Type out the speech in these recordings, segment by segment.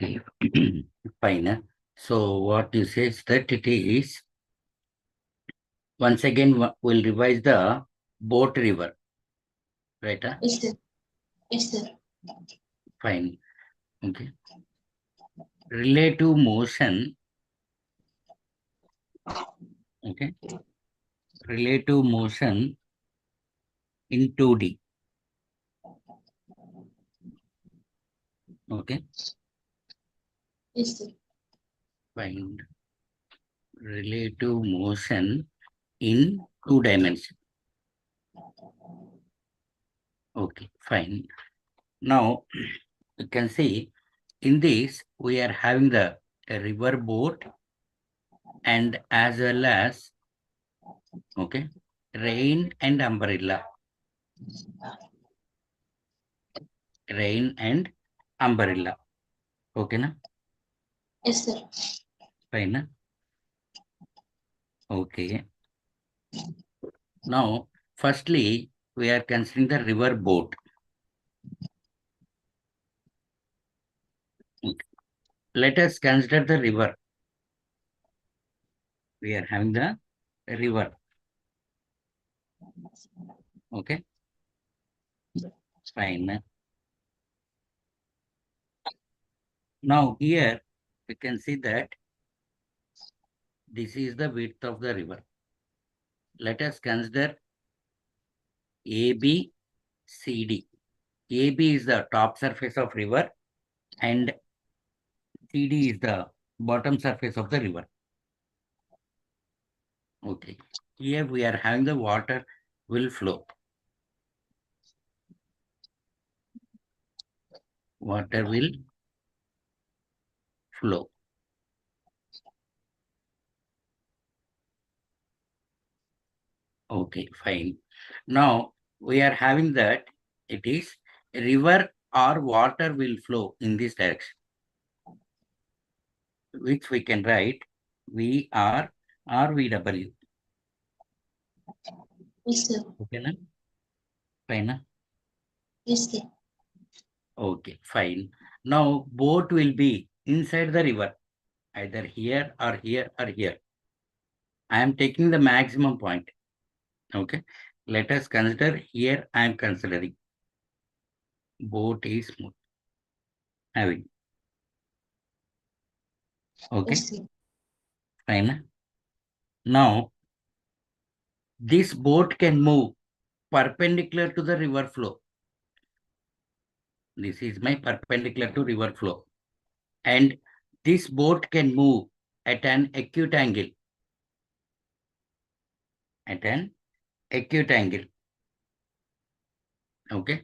Okay, fine. So what you say is that it is, once again, we'll revise the boat river, right? Yes, sir. Yes, sir. Fine. Okay. Relative motion. Okay. Relative motion in 2D. Okay. Yes, sir. Find relative motion in 2 dimensions. Okay, fine. Now you can see in this we are having the river boat and as well as, okay, rain and umbrella. Rain and umbrella. Okay, na? Yes, sir. Fine. Na? Okay. Now, firstly, we are considering the river boat. Okay. Let us consider the river. We are having the river. Okay. Fine. Now, here we can see that this is the width of the river. Let us consider AB, CD. AB is the top surface of river and CD is the bottom surface of the river. Okay. Here we are having the water will flow. Water will flow. Okay, fine. Now we are having that it is river or water will flow in this direction, which we can write VR or VW. Yes, sir. Okay, na? Fine. Na? Yes, sir. Okay, fine. Now boat will be inside the river, either here or here or here. I am taking the maximum point. Okay. Let us consider here I am considering boat is having. Okay. Yes, sir. Fine. Now this boat can move perpendicular to the river flow. This is my perpendicular to river flow. And this boat can move at an acute angle. At an acute angle. Okay.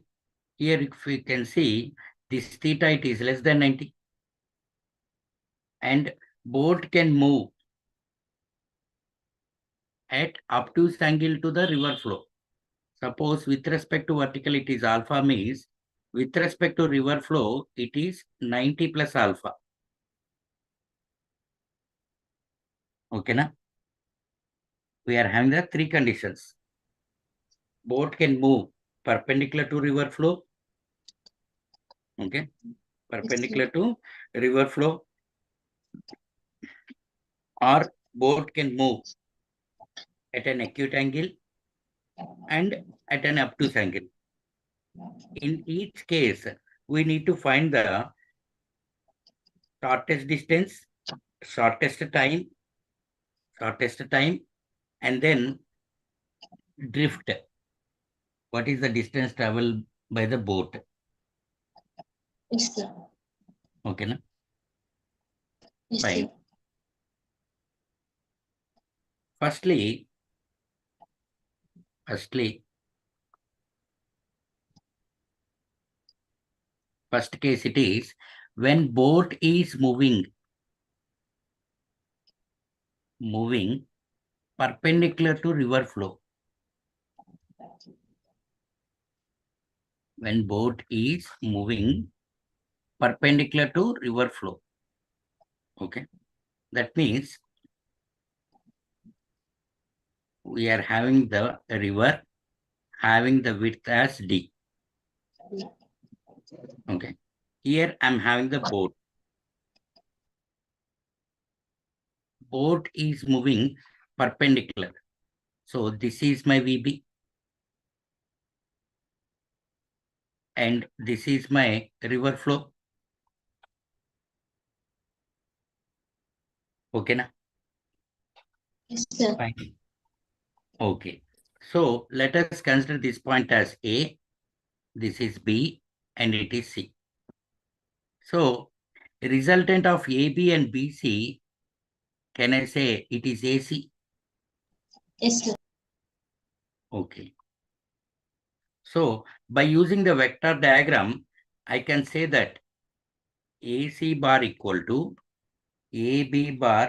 Here if we can see this theta, it is less than 90. And boat can move at obtuse angle to the river flow. Suppose with respect to vertical it is alpha, means with respect to river flow it is 90 plus alpha. Okay, na? We are having the three conditions. Boat can move perpendicular to river flow. Okay, perpendicular to river flow, or boat can move at an acute angle and at an obtuse angle. In each case, we need to find the shortest distance, shortest time, and then drift. What is the distance traveled by the boat? Yes, sir. Okay, na? Yes, Fine. sir. Firstly, first case it is when boat is moving perpendicular to river flow. When boat is moving perpendicular to river flow. Okay. That means we are having the river having the width as D. Okay. Here I'm having the boat. boat is moving perpendicular. So this is my VB. And this is my river flow. Okay, na? Yes, sir. Fine. Okay. So let us consider this point as A, this is B, and it is C. So resultant of AB and BC, can I say it is AC? Yes, sir. Okay. So by using the vector diagram, I can say that AC bar equal to AB bar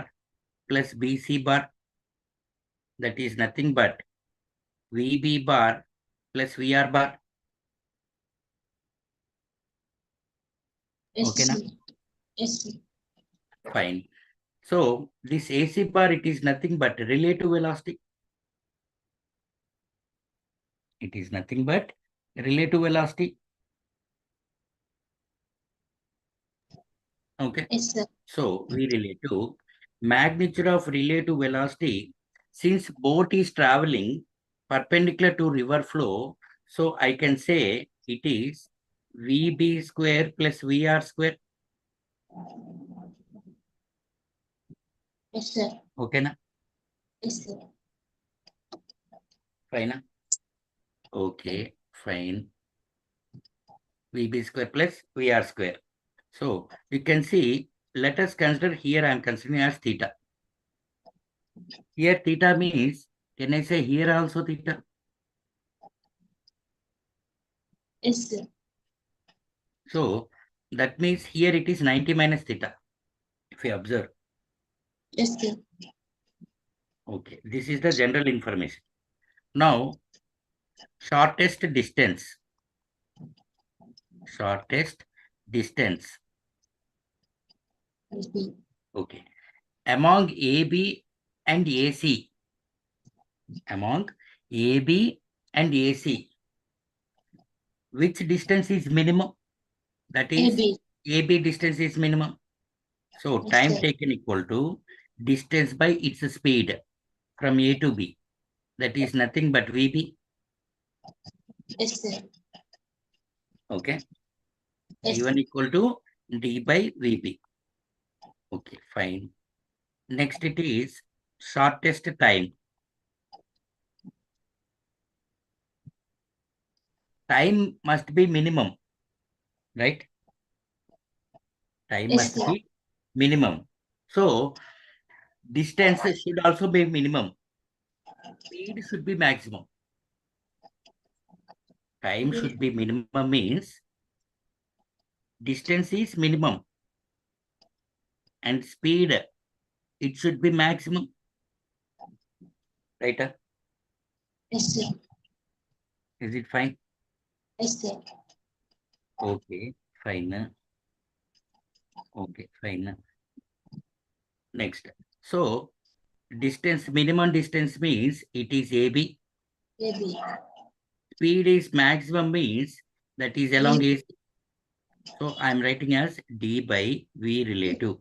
plus BC bar. That is nothing but VB bar plus VR bar. Yes, Okay, na? sir. Yes, sir. Fine. So this AC bar, it is nothing but relative velocity. It is nothing but relative velocity. Okay. Yes, sir. So we relate to magnitude of relative velocity. Since boat is traveling perpendicular to river flow, so I can say it is VB square plus VR square. Yes, sir. Okay, na? Yes, sir. Fine, na? Okay, fine. VB square plus VR square. So you can see, let us consider here I am considering as theta. Here theta means, can I say here also theta? Yes, sir. So that means here it is 90 minus theta, if you observe. Yes, sir. Okay, this is the general information. Now, shortest distance. Shortest distance. Yes, sir. Okay. Among AB and AC. Among AB and AC. Which distance is minimum? That is AB. AB distance is minimum. So Yes, time sir. taken equal to distance by its speed from A to B. That is nothing but VB. Yes, sir. Okay. Yes, V1 equal to D by VB. Okay, fine. Next it is shortest time. Time must be minimum, right? Time yes, must sir. be minimum. So distance should also be minimum. Speed should be maximum. Time should be minimum means distance is minimum and speed it should be maximum. Right? Yes, sir. Is it fine? Yes, sir. Okay, fine. Okay, fine. Next. So distance, minimum distance means it is AB. AB. Speed is maximum means that is along AC. So I am writing as D by V relative.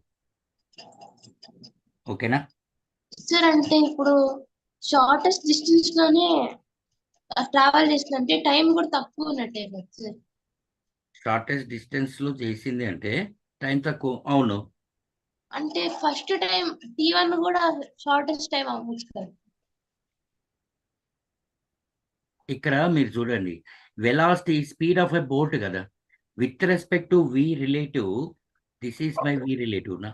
Okay, na? Sir అంటే ఇప్పుడు shortest distance లోనే travel చేసినంటే time కూడా తక్కువ ఉన్నట్టే కదా sir. Shortest distance లో చేసింది అంటే టైం తక్కువ. అవును. అంటే ఫస్ట్ టైం T1 కూడా షార్టెస్ట్ టైం అవ్వచ్చు కదా. ఇక్కడ మీరు చూడండి, velocity speed of a boat కదా, with respect to V relative, this is my V relative నా.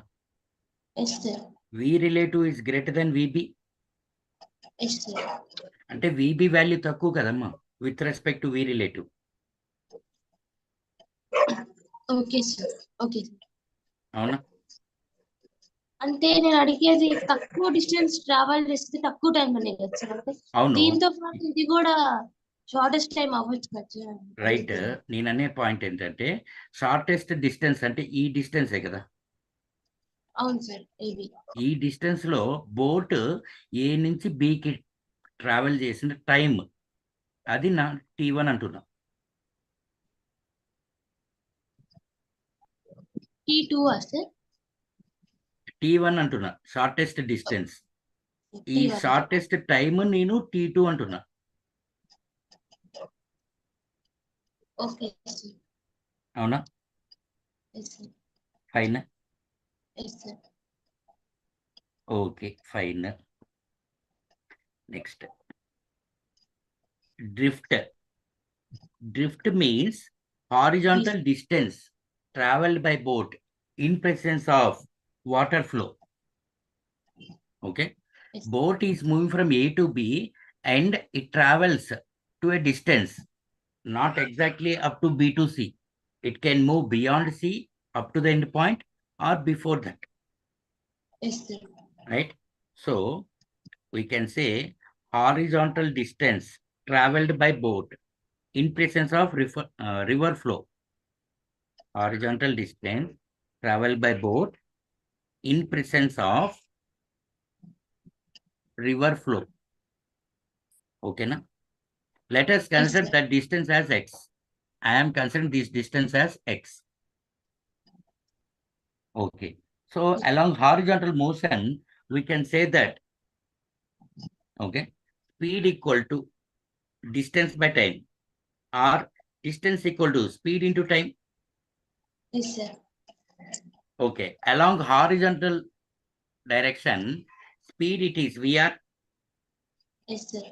Yes sir. V relative is greater than VB. Yes sir. అంటే విబి వాల్యూ తక్కువ కదమ్మా with respect to V relative. Okay sir. Okay sir. అవునా? అంటే నేను అడిగేది తక్కువ distance travel చేస్తే తక్కువ టైం అనే కదా సార్. అంటే అవును. దీంతో పాటు ఇది కూడా షార్టెస్ట్ టైం అవ్వచ్చు కదా సార్. రైట్. నేను అనే పాయింట్ ఏంటంటే షార్టెస్ట్ డిస్టెన్స్ అంటే ఈ డిస్టెన్సే కదా. అవును సార్. ఏబి. ఈ డిస్టెన్స్ లో బోట్ ఏ నుంచి బికి ట్రావెల్ చేసిన టైం అది నా T1 అంటున్నా. T2 sir. T1 అంటున్నా, షార్టెస్ట్ డిస్టెన్స్. ఈ T1. షార్టెస్ట్ టైమ్ నేను T2 అంటున్నా. Okay, sir. అవునా? Yes, sir. Fine. Yes, sir. Okay, fine. Next, drift. Drift means horizontal distance traveled by boat in presence of water flow. Okay. Yes. Boat is moving from A to B and it travels to a distance, not exactly up to B to C. It can move beyond C up to the end point or before that. Yes, sir. Right. So we can say horizontal distance traveled by boat in presence of river flow. Horizontal distance traveled by boat in presence of river flow. Okay, na? Let us consider sir. that distance as x. I am considering this distance as x. Okay. So along horizontal motion, we can say that, okay, speed equal to distance by time, or distance equal to speed into time. Yes, sir. Okay. Along horizontal direction, speed it is vr. Yes, sir.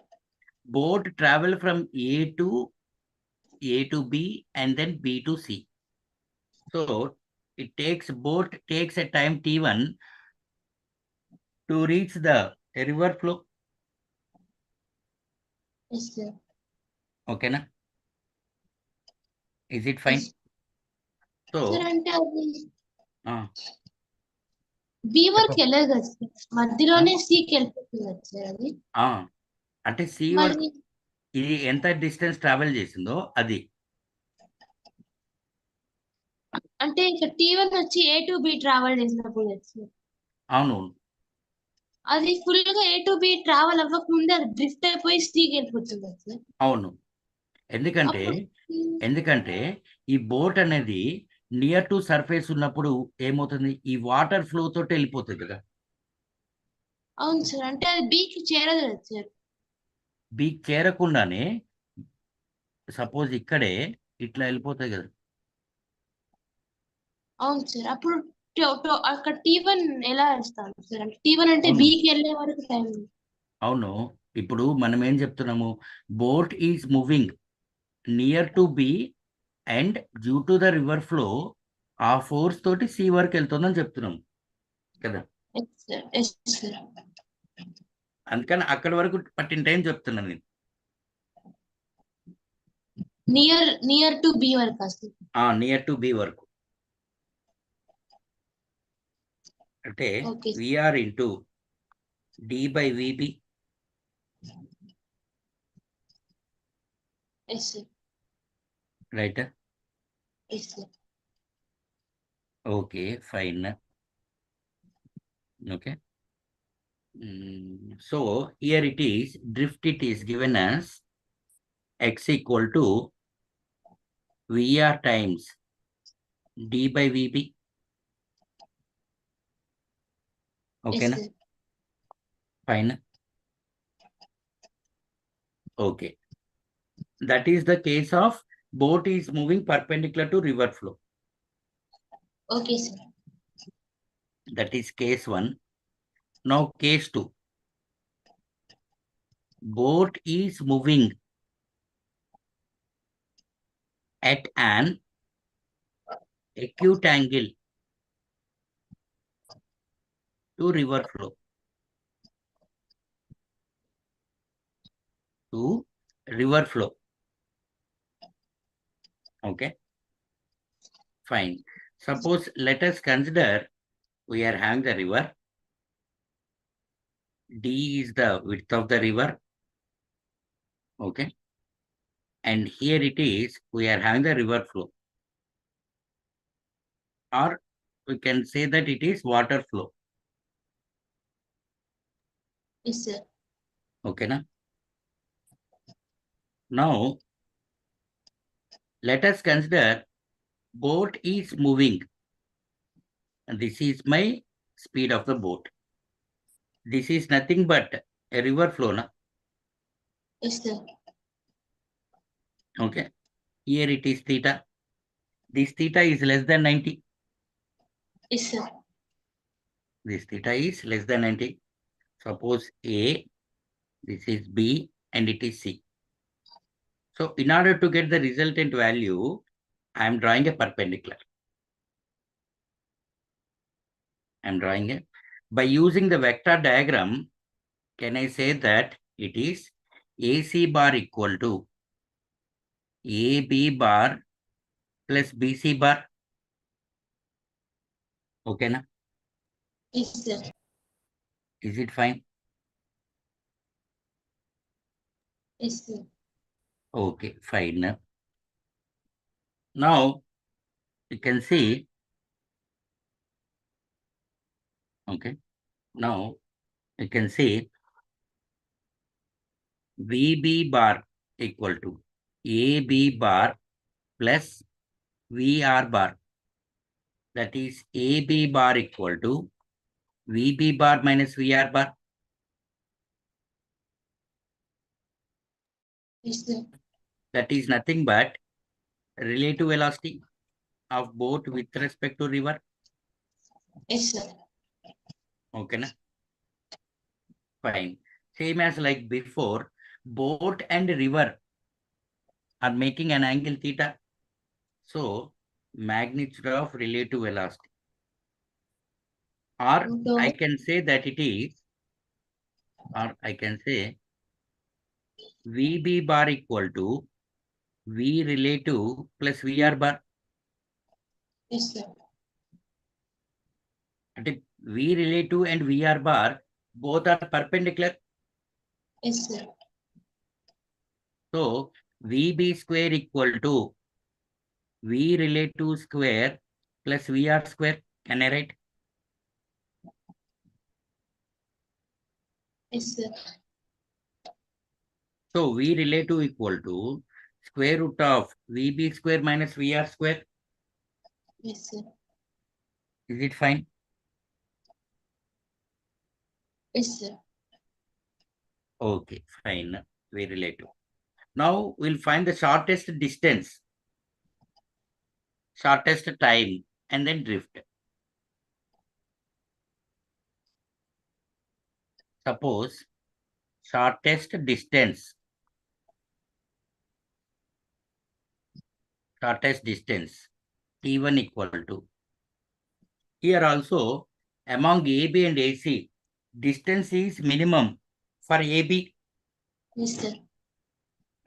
Boat travel from A to B and then B to C. So boat takes a time T1 to reach the river flow. Yes, sir. Okay, na? Is it fine? Yes. So, Sir, అంటే అది ah, B వరకు చెప్పు. వెళ్ళదు కదా sir, మధ్యలోనే సికి వెళ్ళిపోతుంది కదా సార్ అది. అంటే C వరకు మళ్ళీ ఇది ఎంత డిస్టెన్స్ ట్రావెల్ చేసిందో అది. అంటే ఇక T1 వచ్చి A to B ట్రావెల్ చేసినప్పుడు కదా సార్, అవును, అది ఫుల్ గా A to B ట్రావెల్ అవ్వకముందే అది డ్రిఫ్ట్ అయిపోయి సికి వెళ్ళిపోతుంది కదా సార్. అవును. ఎందుకంటే అప్పుడు ఎందుకంటే ఈ బోట్ అనేది నియర్ టు సర్ఫేస్ ఉన్నప్పుడు ఏమవుతుంది, ఈ వాటర్ ఫ్లో తోటి వెళ్ళిపోతుంది కదా. అవును సార్, అంటే అది బీకి చేరదు కదా సార్. బీచ్ చేరకుండానే సపోజ్ ఇక్కడే ఇట్లా వెళ్ళిపోతాయి కదా. అవును సార్, అప్పుడు అక్కడ T1 ఎలా వేస్తాను సార్, అంటే T1 అంటే అవును, బీకి వెళ్ళే వరకు టైం. అవును. ఇప్పుడు మనం ఏం చెప్తున్నాము, boat is moving near to B and due to the river flow ఆ ఫోర్స్ తోటి సి వరకు వెళ్తుందని చెప్తున్నాం కదా. Yes sir, yes sir. అందుకని అక్కడి వరకు పట్టిన టైం చెప్తున్నాను నేను. నియర్ టు బి వరకు సార్. నియర్ టు బి వరకు అంటే okay VR into D by VB. Yes sir, right. Yes sir. Okay, fine. Okay. So here it is, drift it is given as x equal to VR times d by vb. Okay, yes na? Sir. Fine. Okay. That is the case of boat is moving perpendicular to river flow. Okay sir. That is case 1. Now case 2. Boat is moving at an acute angle to river flow. To river flow. Okay. Fine. Suppose let us consider we are having the river. D is the width of the river. Okay. And here it is, we are having the river flow. Or we can say that it is water flow. Yes sir. Okay, na? Now, let us consider boat is moving. And this is my speed of the boat. This is nothing but a river flow, na? Yes, sir. Okay. Here it is theta. This theta is less than 90. Yes, sir. This theta is less than 90. Suppose A, this is B, and it is C. So in order to get the resultant value, I am drawing a perpendicular. By using the vector diagram, can I say that it is AC bar equal to AB bar plus BC bar? Okay, na? Yes, sir. Is it fine? Yes, sir. Okay, fine. Now you can see, okay, now you can see VB bar equal to AB bar plus VR bar. That is AB bar equal to VB bar minus VR bar. Yes, sir. That is nothing but relative velocity of boat with respect to river. Yes, sir. Okay, na? Fine. Same as like before, boat and river are making an angle theta. So magnitude of relative velocity. Or I can say that it is, or I can say VB bar equal to V relative plus VR bar. Yes, sir. V relative and VR bar both are perpendicular. Yes, sir. So VB square equal to V relative square plus VR square. Can I write? Yes, sir. So V relative equal to square root of VB square minus VR square. Yes, sir. Is it fine? Yes, sir. Okay, fine. V relative. Now we'll find the shortest distance, shortest time, and then drift. Suppose shortest distance, T1 equal to. Here also, among AB and AC, distance is minimum for AB. Yes, sir.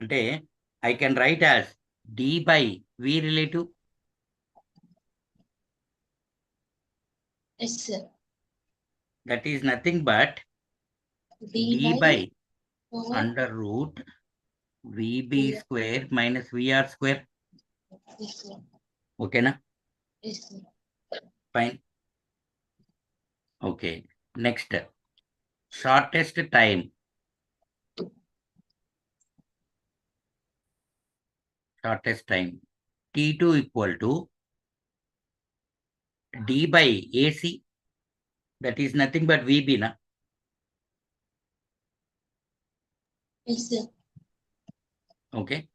Ante, I can write as D by V relative. Yes, sir. That is nothing but D by by over. under root VB square minus VR square. Yes, sir. Okay, na? Yes, sir. Fine. Okay. Next, shortest time. T2 equal to D by AC. That is nothing but VB, na? Yes, sir. Okay.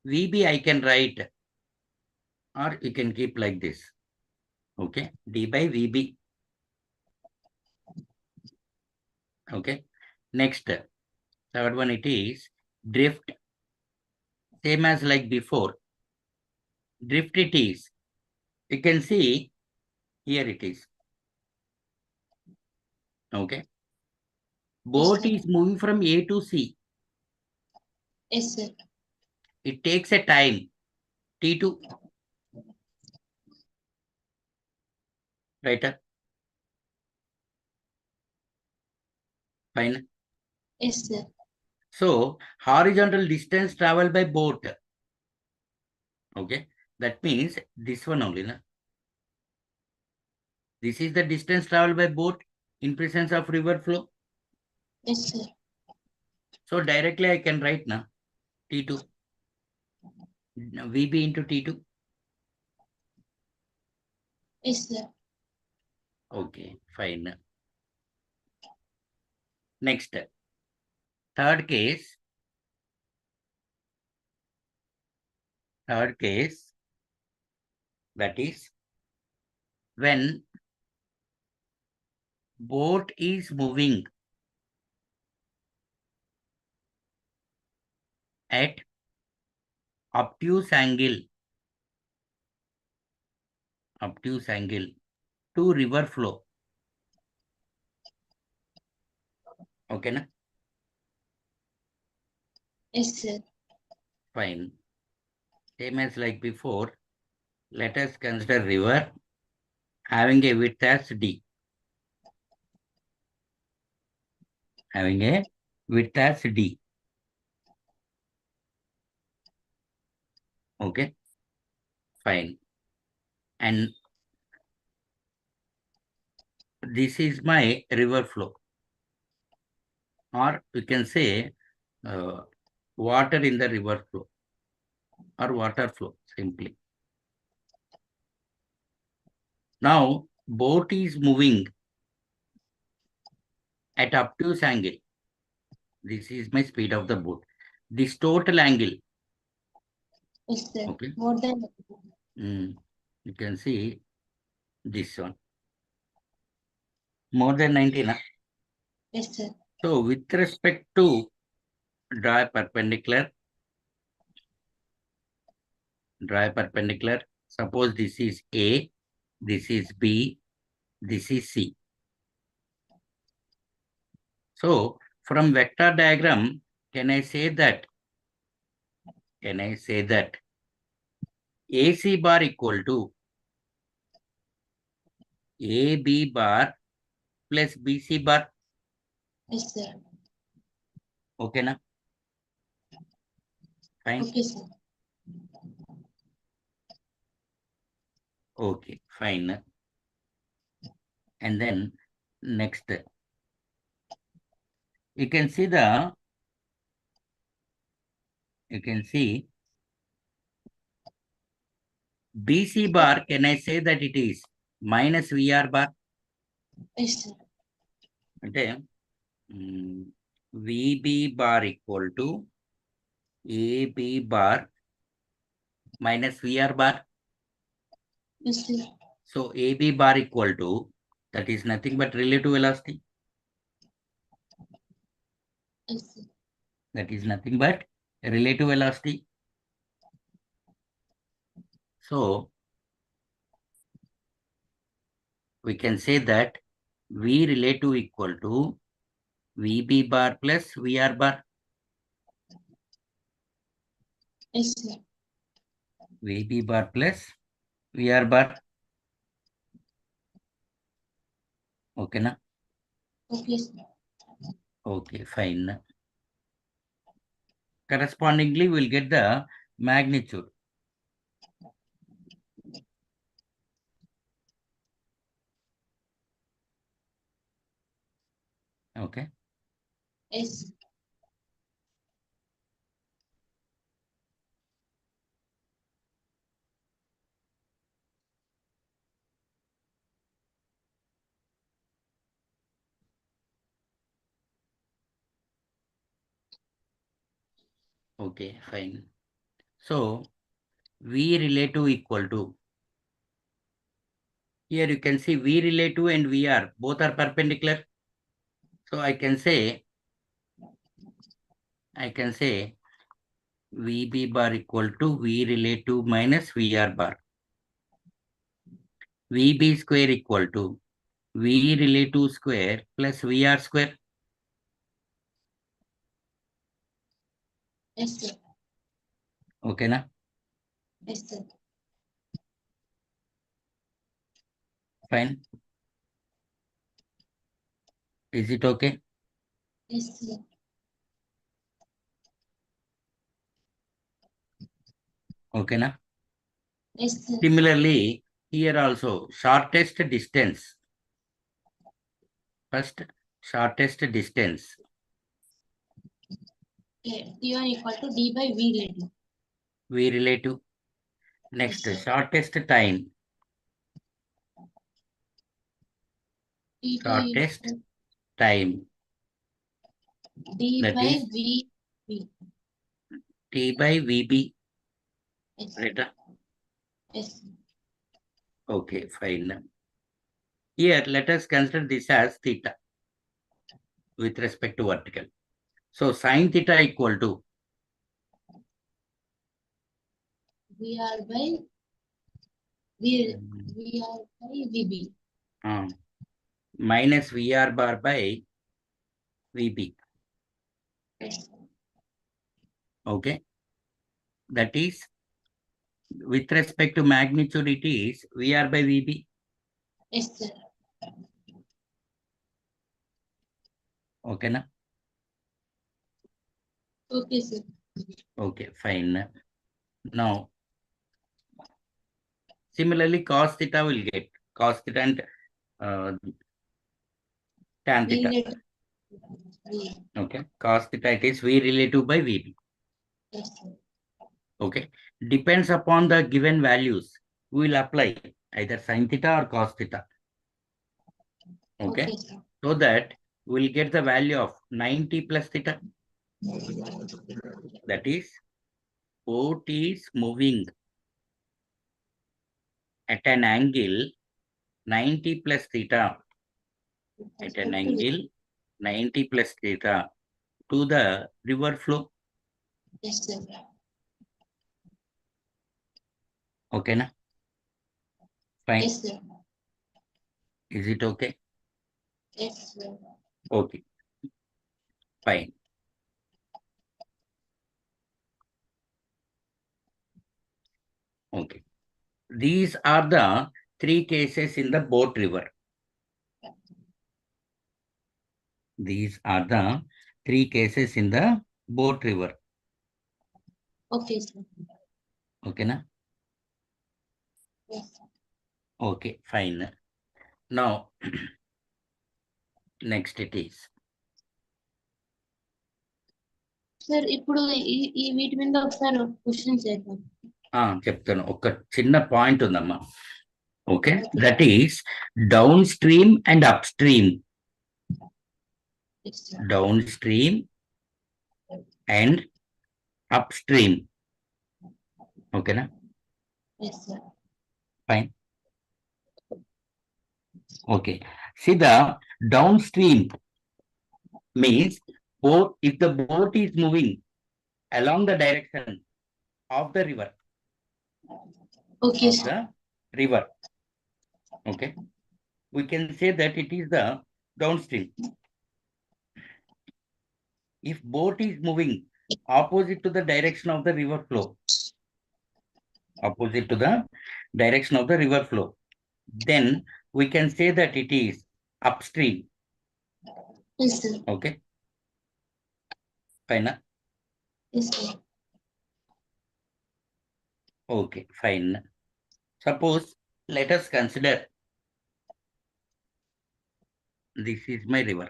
VB I can write, or you can keep like this. Okay. D by VB. Okay. Next, third one it is drift. Same as like before. Drift it is. You can see here it is. Okay. Boat is moving from A to C. Yes, sir. It takes a time, T2. Right? Fine. Yes, sir. So horizontal distance traveled by boat. Okay. That means this one only. Na? This is the distance traveled by boat in presence of river flow. Yes, sir. So directly I can write now T2. VB into T2. Yes, sir. Okay, fine. Next, third case, that is when boat is moving at obtuse angle to river flow. Okay, na? Yes, sir. Fine. Same as like before, let us consider river having a width as d. Having a width as d. Okay, fine. And this is my river flow, or we can say water in the river flow, or water flow simply. Now, boat is moving at obtuse angle. This is my speed of the boat. This total angle, Yes, sir. okay, More than. you can see this one. More than 90, na? Yes, sir. So, with respect to draw a perpendicular, suppose this is A, this is B, this is C. So, from vector diagram, can I say that AC bar equal to AB bar plus BC bar? Yes, sir. Okay, na? Fine. Okay, sir. Okay, fine. And then next, you can see BC bar. Can I say that it is minus VR bar? Yes, sir. Okay. VB bar equal to AB bar minus VR bar. Yes, sir. So AB bar equal to, that is nothing but relative velocity. Yes, sir. That is nothing but relative velocity. So we can say that V relative equal to VB bar plus VR bar. Yes, sir. VB bar plus VR bar. Okay, na? Okay, sir. Okay, fine. Correspondingly, we'll get the magnitude. Okay. Yes. Okay, fine. So V relative equal to, here you can see V relative and VR, both are perpendicular. So I can say VB bar equal to V relative minus VR bar. VB square equal to V relative square plus VR square. Yes, sir. Okay, na? Yes, sir. Fine. Is it okay? Yes, sir. Okay, na? Yes, sir. Similarly, here also shortest distance. First, shortest distance. Okay. T1 equal to D by V relative. V relative. Next, Yes, sir. shortest time. Theta shortest equal time. D That by is VB. T by VB. Yes. Right? Yes. Okay, fine. Here, let us consider this as theta with respect to vertical. So, sine theta equal to VR by VR by VB. minus VR bar by VB. Yes. Okay. That is, with respect to magnitude, it is VR by VB. Yes, sir. Okay, na? Okay, sir. Okay, fine. Now, similarly, cos theta will get cos theta and tan V theta. relative V. Okay, cos theta it is V relative by VB. Yes, sir. Okay, depends upon the given values. We will apply either sin theta or cos theta. Okay, Okay, sir. so that we will get the value of 90 plus theta. That is, boat is moving at an angle 90 plus theta. At an angle 90 plus theta to the river flow. Yes, sir. Okay, na? Fine. Yes, sir. Is it okay? Yes, sir. Okay, fine. Okay. These are the three cases in the boat river. These are the three cases in the boat river. Okay, sir. Okay, na? Yes, sir. Okay, fine. Now, next it is. Sir ఇప్పుడు ఈ వీటి మీద ఒకసారి question చేద్దాం. చెప్తాను. ఒక చిన్న point ఉందమ్మా. Okay, that is down stream and up stream. Yes, sir. Down stream and up stream. ఓకేనా? Yes, sir. Fine. Okay. See, the downstream means boat, if the boat is moving along the direction of the river, Okay, of sir. the river, okay, we can say that it is the downstream. If boat is moving opposite to the direction of the river flow, opposite to the direction of the river flow, then we can say that it is upstream. Yes, sir. Okay, fine. Yes, sir. Okay, fine. Suppose, let us consider this is my river.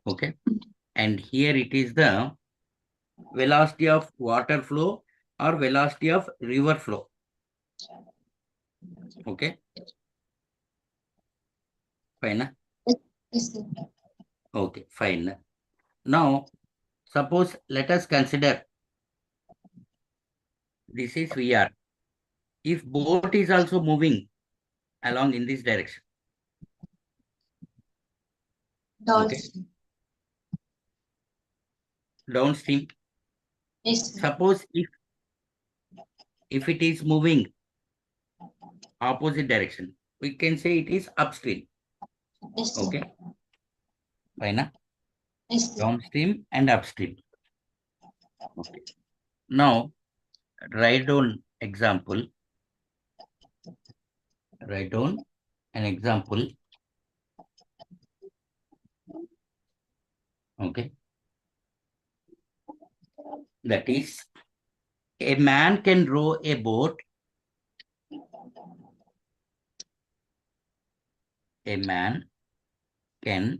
Okay, and here it is the velocity of water flow or velocity of river flow. Okay, fine. Yes, sir. Okay, fine. Now, suppose let us consider this is VR. If boat is also moving along in this direction, okay, Downstream. downstream. Yes, sir. Suppose if it is moving opposite direction, we can say it is upstream. Yes, sir. Okay, fine. Yes, sir. Downstream and upstream. Okay. Now, write down example. Write down an example. Okay. That is, a man can row a boat. A man can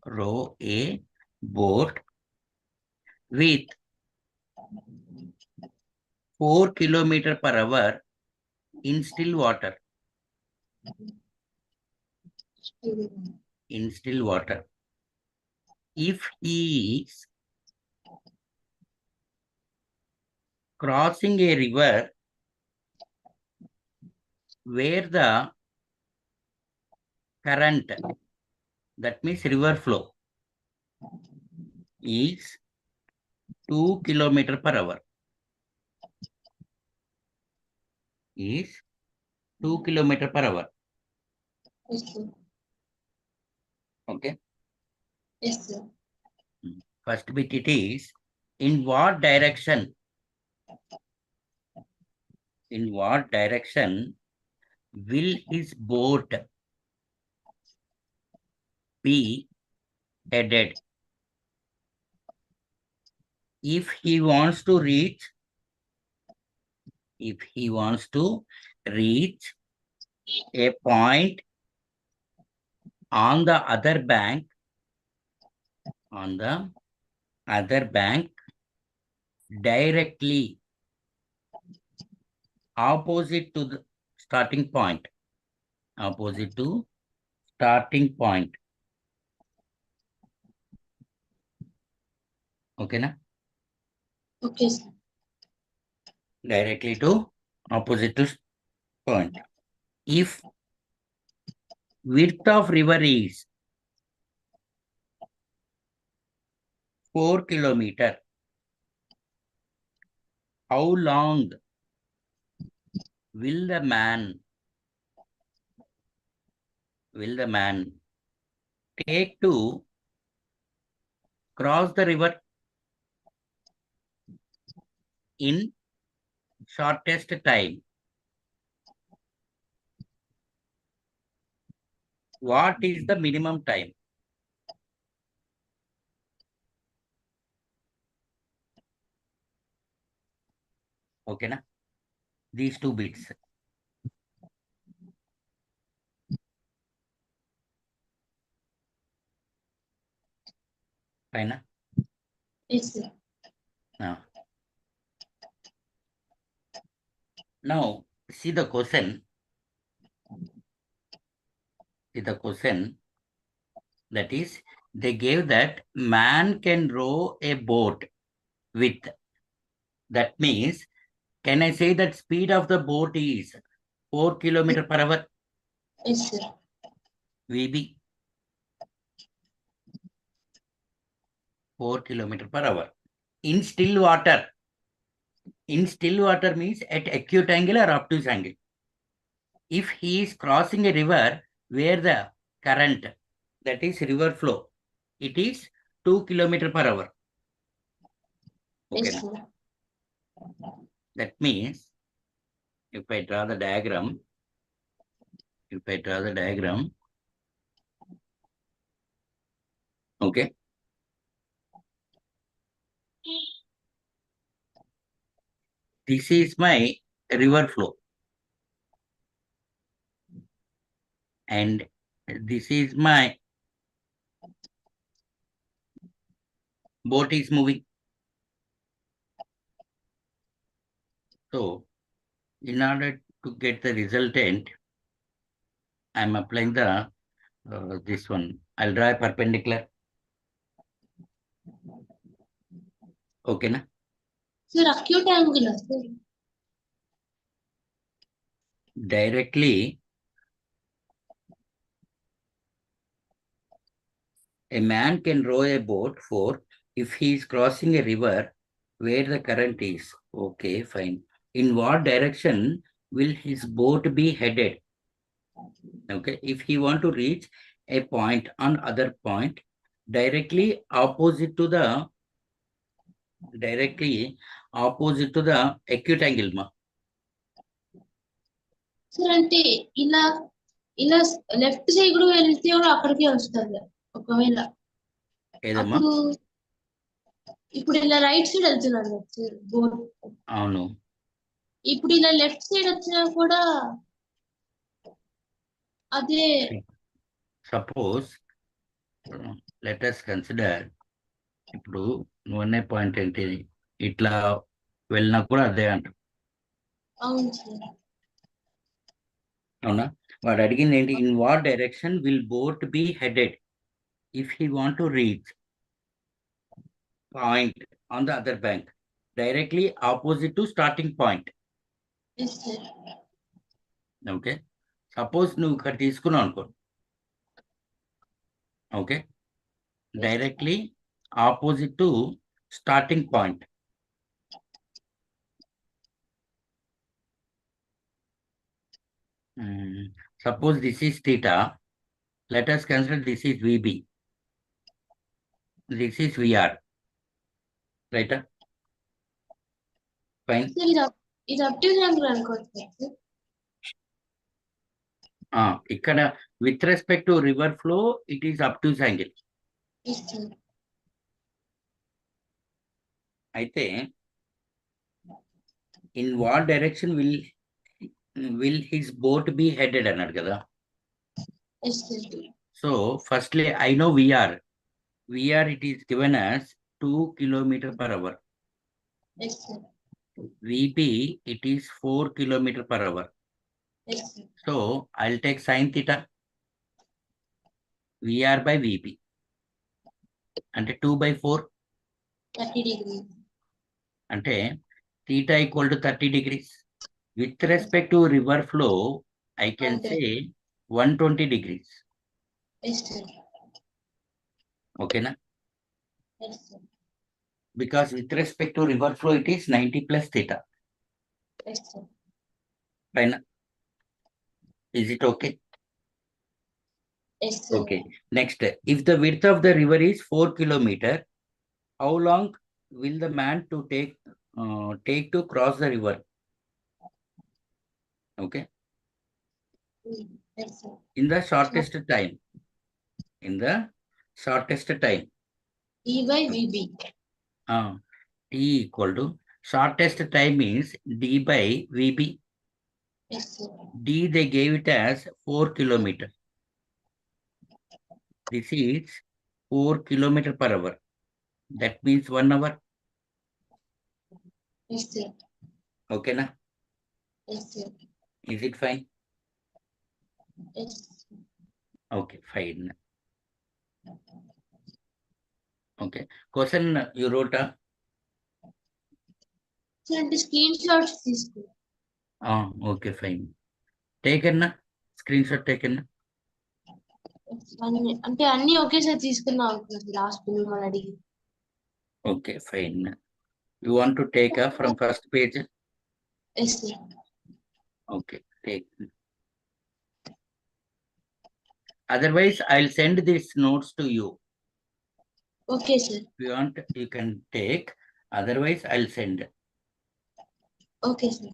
row a boat with 4 kilometer per hour in still water. In still water. If he is crossing a river where the current, that means river flow, is 2 kilometer per hour. Is 2 kilometer per hour. Yes, sir. Okay. Yes, sir. First bit it is, in what direction? In what direction will his boat be headed? If he wants to reach a point on the other bank, directly opposite to the starting point. Opposite to starting point. Okay, na? Okay, sir. Directly to opposite to point. If width of river is 4 kilometer, how long will the man take to cross the river in shortest time? What is the minimum time? Okay, na? These two bits. Fine, na? Yes, sir. Now, see the question. That is, they gave that man can row a boat with. That means, can I say that speed of the boat is 4 kilometer per hour? Yes, sir. VB 4 kilometer per hour. In still water. In still water means at acute angle or obtuse angle. If he is crossing a river where the current, that is river flow, it is 2 kilometer per hour. Okay, Yes, na? sir. That means if I draw the diagram, okay, this is my river flow and this is my boat is moving. So in order to get the resultant, I am applying the this one. I'll draw a perpendicular. Okay, na? Sir, acute angle, sir. Directly, a man can row a boat for if he is crossing a river where the current is. Okay, fine. In what direction will his boat be headed? Okay, if he want to reach a point on other point, directly opposite to the acute angle ma. Sir అంటే ఇలా ఇలా left side కూడా వెళ్తే కూడా అక్కడికే వస్తుంది ఒకవేళ ఏదమ్మా? అప్పుడు ఇప్పుడు ఇలా రైట్ సైడ్ వెళ్తున్నాడు కదా సార్ బోర్డ్. అవును. ఇప్పుడు ఇలా లెఫ్ట్ సైడ్ వచ్చినా కూడా అదే. సపోజ్ లెట్ us కన్సిడర్, ఇప్పుడు నువ్వు అనే పాయింట్ ఏంటి, ఇట్లా వెళ్ళినా కూడా అదే అంట. అవును సార్. అవునా? వాడు అడిగింది ఏంటి? In what direction will boat be headed if he want to reach point on the other bank directly opposite to starting point. Yes sir. Okay, suppose నువ్వు ఇక్కడ తీసుకున్నావు అనుకో. Okay, directly opposite to starting point. Suppose this is theta. Let us consider this is VB. This is VR. Right? Fine. Sir ఇది అప్టివ్ angle అనుకోవచ్చు sir. ఇక్కడ with respect to river flow, it is obtuse angle. Yes sir. అయితే in what direction will his boat be headed అన్నాడు కదా. Yes sir. So firstly I know VR. VR it is given as 2 km/h. Yes sir. VB it is 4 km/h. Yes sir. So I'll take sin theta. VR by VB. అంటే 2/4 30 degrees. అంటే theta equal to 30 degrees. With respect to river flow, I can say 120 degrees. Yes sir. Okay na? Yes sir. Because with respect to river flow, it is 90 plus theta. Yes sir. Fine. Is it okay? Yes sir. Okay. Next, if the width of the river is 4 kilometer, how long will the man to take to cross the river? Okay. Yes sir. In the shortest time. In the shortest time. E by VB. T equal to shortest time means D by VB. Yes, sir. D they gave it as 4 kilometer. This is 4 km/h. That means 1 hour. Yes, sir. Okay na? Yes, sir. Is it fine? Yes. Okay, fine. Okay. Question you wrote a? Sir, అంటే screen shots తీసుకో. Okay, fine. Taken na? Screenshot taken na? అంటే అన్ని ఒకేసారి తీసుకున్నాం అనుకున్నాను last మిమ్మల్ని అడిగి. Okay, fine. You want to take from first page? Yes, sir. Okay, take. Otherwise, I'll send these notes to you. Okay, sir. If you want, you can take. Otherwise, I'll send. Okay, sir.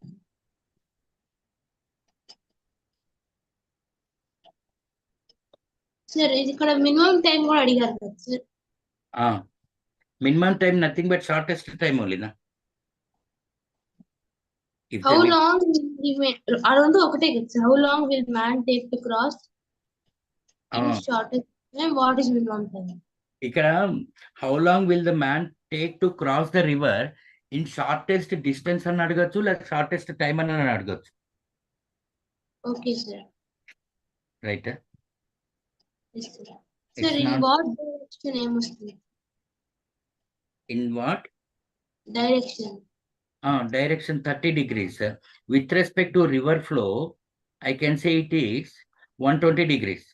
Sir ఇది ఇక్కడ minimum time కూడా అడిగారు కదా sir. Minimum time nothing but shortest time only na. How long will ఆ రెండు ఒకటే కదా sir. How long will man take to cross in shortest time? What is minimum time? ఇక్కడ how long will the man take to cross the river in shortest distance అని అడగచ్చు, లేక shortest time అని అడగచ్చు. Okay, sir. Right? Yes, sir. Sir, in what direction ఏమొస్తుంది? In what? Direction. Direction 30 degrees. With respect to river flow, I can say it is 120 degrees.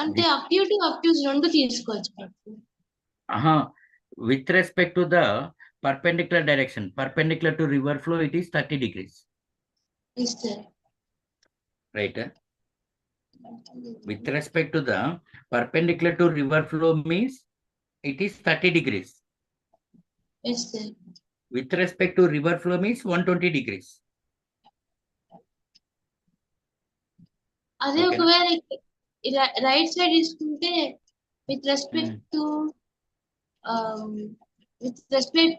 అంటే obtuse రెండు తీసుకోవచ్చు. With respect to the perpendicular direction, perpendicular to river flow, it is 30 degrees. Yes, sir. Right? With respect to the perpendicular to river flow means it is 30 degrees. Yes, sir. With respect to river flow means 120 degrees. అదే ఒకవేళ right side తీసుకుంటే with respect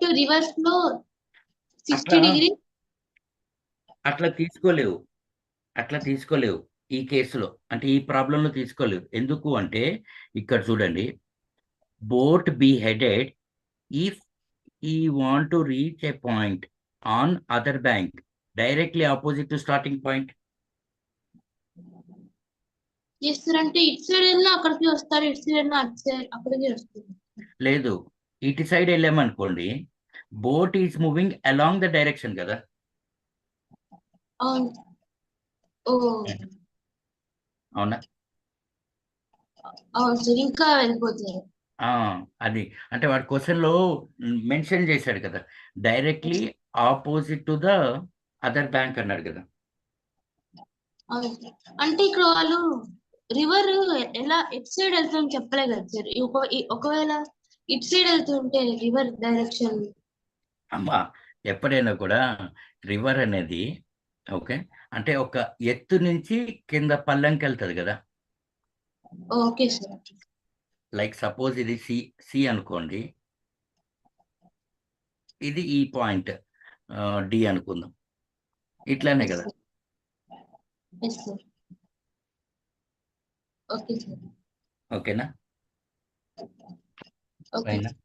to river flow 60 degrees. అట్లా తీసుకోలేవు ఈ కేసులో, అంటే ఈ ప్రాబ్లంలో తీసుకోలేవు. ఎందుకు అంటే ఇక్కడ చూడండి, boat be headed if he want to reach a point on other bank, directly opposite to starting point. Yes sir, అంటే ఇటు సైడ్ వెళ్ళినా అక్కడికి వస్తారు, ఇటు సైడ్ వెళ్ళినా అటు సైడ్ అక్కడికి వస్తారు. లేదు, ఇటు సైడ్ వెళ్ళామనుకోండి, boat is moving along the direction కదా. అవును. ఓ అవునా? అవును సార్, ఇంకా వెళ్ళిపోతారు. అది అంటే వాడి క్వశ్చన్ లో మెన్షన్ చేశాడు కదా, directly opposite to the other bank అన్నాడు కదా. అవును సార్, అంటే ఇక్కడ వాళ్ళు రివర్ ఎలా ఎటు సైడ్ వెళ్తుందని చెప్పలే కదా సార్. ఒకవేళ ఇటు సైడ్ వెళ్తుంటే రివర్ డైరెక్షన్. అమ్మా, ఎప్పుడైనా కూడా రివర్ అనేది ఓకే అంటే ఒక ఎత్తు నుంచి కింద పల్లంకి వెళ్తుంది కదా. Okay sir. లైక్ సపోజ్ ఇది సి సి అనుకోండి, ఇది ఈ పాయింట్ డి అనుకుందాం, ఇట్లానే ఎస్ కదా. Sir. Yes sir. Okay sir. ఓకేనా? ఓకే పైన సార్.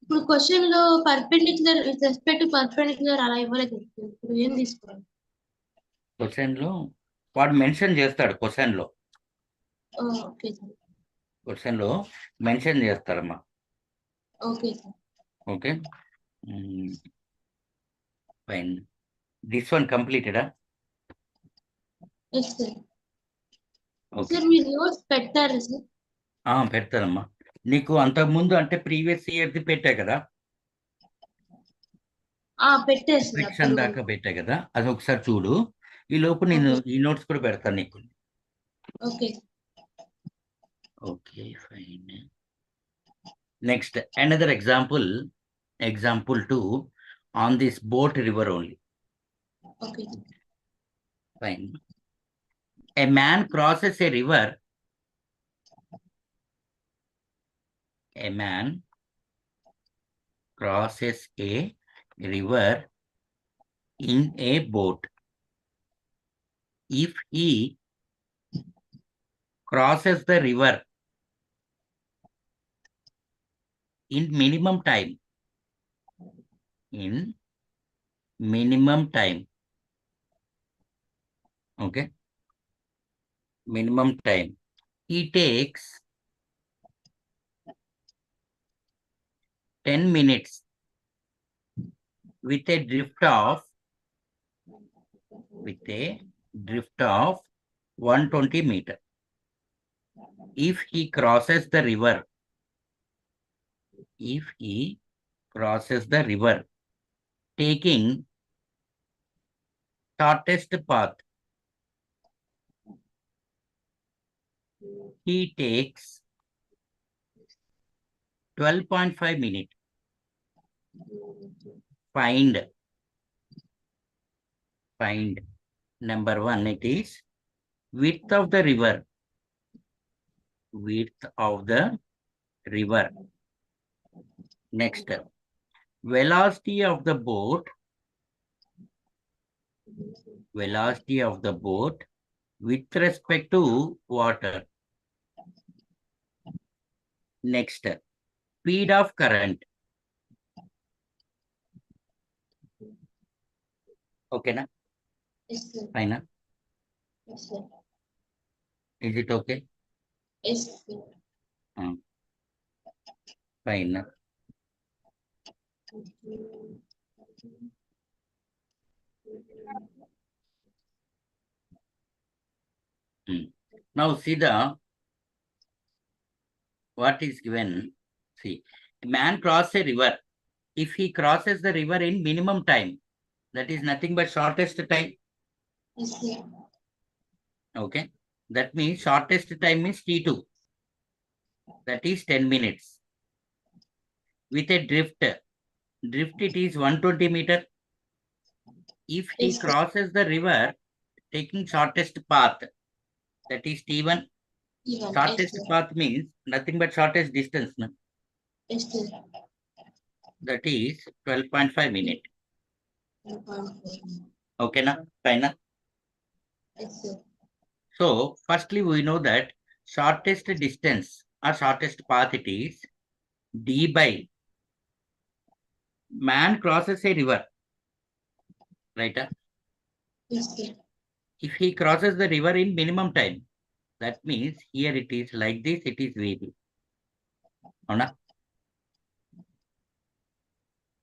ఇప్పుడు క్వశ్చన్ లో perpendicular with respect to perpendicular అలా ఇవ్వలేదు సార్. ఇప్పుడు ఏం తీసుకోవాలి? క్వశ్చన్ లో వాడు మెన్షన్ చేస్తాడు, క్వశ్చన్ లో ఓకే సార్. క్వశ్చన్ లో మెన్షన్ చేస్తారమ్మా. Okay sir. Okay, fine. This one కంప్లీటెడా? Yes sir. ఓకే, సార్ మీరు నోట్స్ పెట్టారు సార్? పెడతానమ్మా. నీకు అంతకుముందు అంటే ప్రీవియస్ ఇయర్ది పెట్టా కదా, పెట్టారు సార్ సెక్షన్ అప్పుడు. దాకా పెట్టా కదా, అది ఒకసారి చూడు. ఈ లోపు నేను ఓకే. ఈ నోట్స్ కూడా పెడతాను నీకు. Okay. Okay, fine. Next another example 2 on this boat river only. Okay. Fine. A man crosses a river. A man crosses a river in a boat. If he crosses the river in minimum time, okay, minimum time, he takes 10 minutes with a drift of 120 meter. If he crosses the river taking shortest path, he takes 12.5 minutes. Find number 1, it is width of the river. Next, velocity of the boat with respect to water. Next, speed of current. Okay na? Yes sir. Fine. Yes sir. Is it okay? Yes sir. Fine. Now see what is given. See, man crosses a river. If he crosses the river in minimum time, that is nothing but shortest time. Yes sir. Okay, that means shortest time is T2, that is 10 minutes. With a drift it is 120 meter. If he Yes, sir. crosses the river taking shortest path, that is T1. Even. Shortest Yes, sir. path means nothing but shortest distance, no? Yes, sir. That is 12.5 minutes. Okay na? Fine na? Yes, sir. So firstly we know that shortest distance or shortest path it is D by man crosses a river. Right? Yes, sir. If he crosses the river in minimum time, that means here it is like this, it is VB. అవునా?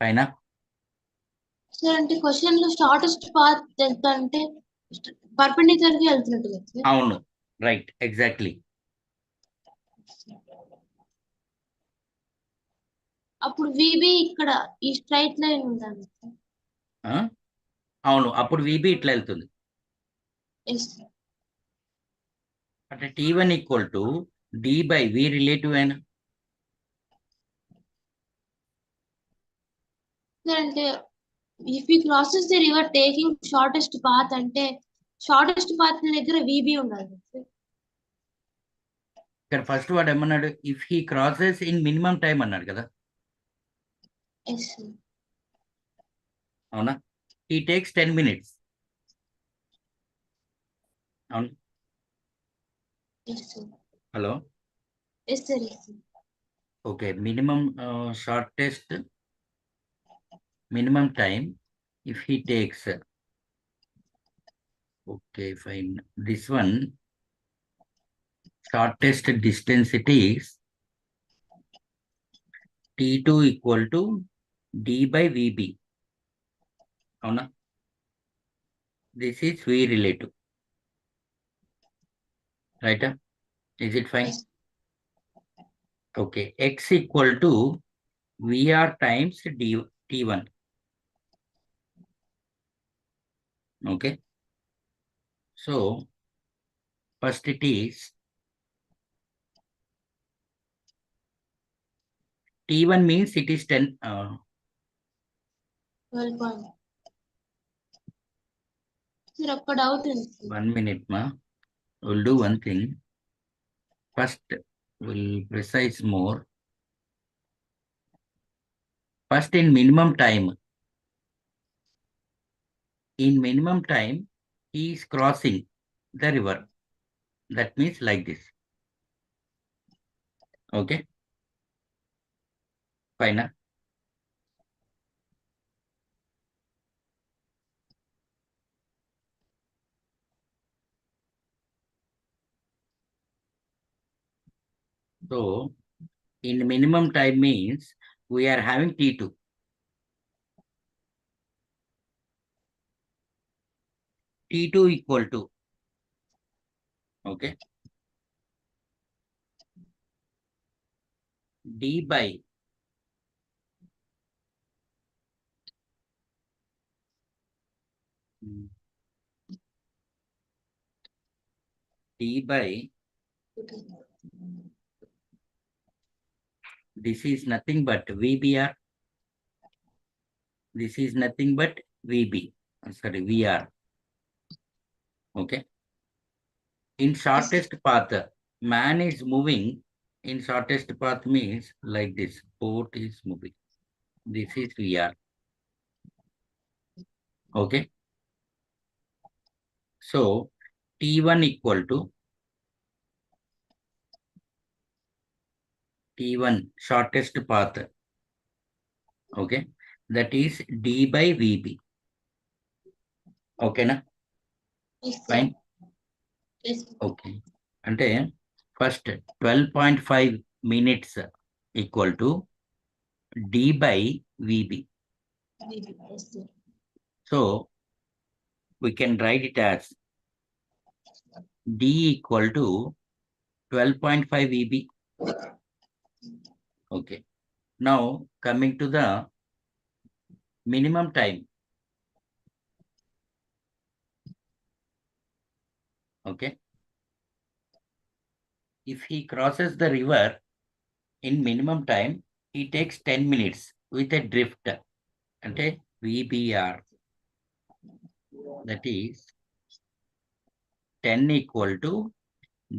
పైన sir అంటే question లో shortest path ఎంత అంటే perpendicular గా వెళ్తున్నట్టు కదా sir? అవును, రైట్, ఎగ్జాక్ట్లీ. అప్పుడు విబి ఇక్కడ ఈ స్ట్రైట్ లైన్ ఉండాలి సార్. అవును, అప్పుడు VB ఇట్లా వెళ్తుంది. Yes sir. అంటే T1 equal to D/V relative అయినా సార్ అంటే if you crosses the river taking shortest path అంటే షార్టెస్ట్ పాత్ దగ్గర విబి ఉండాలి సార్. ఇక్కడ ఫస్ట్ వాడు ఏమన్నాడు, if he crosses in minimum time అన్నాడు కదా, ఎస్ సార్. అవునా? He takes 10 minutes. అవును. Yes sir. Hello. Yes sir. Yes sir. Okay, minimum shortest minimum time if he takes, okay, fine, this one shortest distance it is T2 equal to D/VB, అవునా? This is V relative, right? Is it fine? Yes. Okay, X equal to VR times T1. Okay, so first it is T1 means it is 10. 12 point. Sir ఒక్క doubt ఉంది sir. 1 minute, ma. We'll do one thing. First, we'll precise more. First, in minimum time, he is crossing the river. That means like this. Okay? Fine. So, in minimum time means we are having T2. T2 equal to, okay, D by this is nothing but VBR. This is nothing but VB. Sorry, VR. Okay. In shortest path, man is moving. In shortest path means like this. Boat is moving. This is VR. Okay. So T1 equal to T1 shortest path. Okay. That is D/VB. Okay, na? Yes, sir. Fine. Yes, sir. Okay. అంటే first 12.5 minutes equal to D/VB. Yes, sir. So we can write it as D equal to 12.5 VB. Okay. Now coming to the minimum time. Okay. If he crosses the river in minimum time, he takes 10 minutes with a drift. అంటే VBR. That is 10 equal to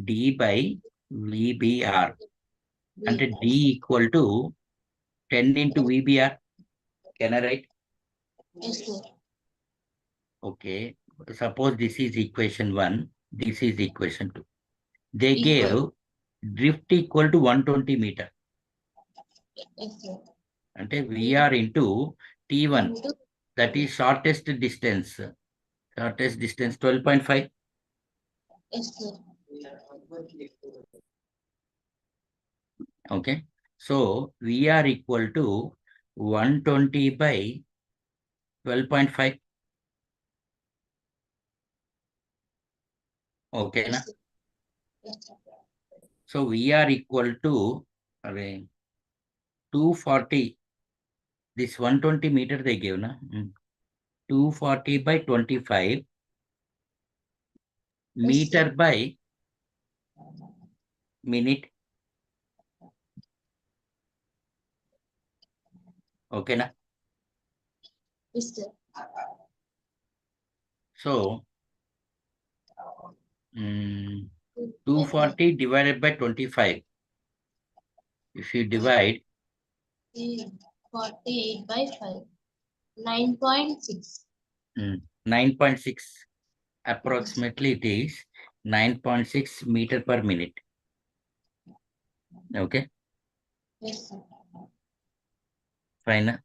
D/VBR. అంటే D equal to 10 into VBR. Can I write? Yes, sir. Okay. Suppose this is equation 1. This is equation 2. They Equal. gave drift equal to 120 meter. Yes, sir. అంటే VR into T1. Into That is shortest distance. Shortest distance 12.5. Yes, sir. Okay. So VR equal to 120 by 12.5. Okay, na? Yes, sir. Yes, sir. So VR equal to 240. This 120 meter they give, na? 240 by 25 Yes, meter sir. by minute. Okay, na? Yes, sir. So 240 divided by 25. If you divide 48 by 5. 9.6. 9.6, approximately it is 9.6 meter per minute. Okay, Yes, sir. fine.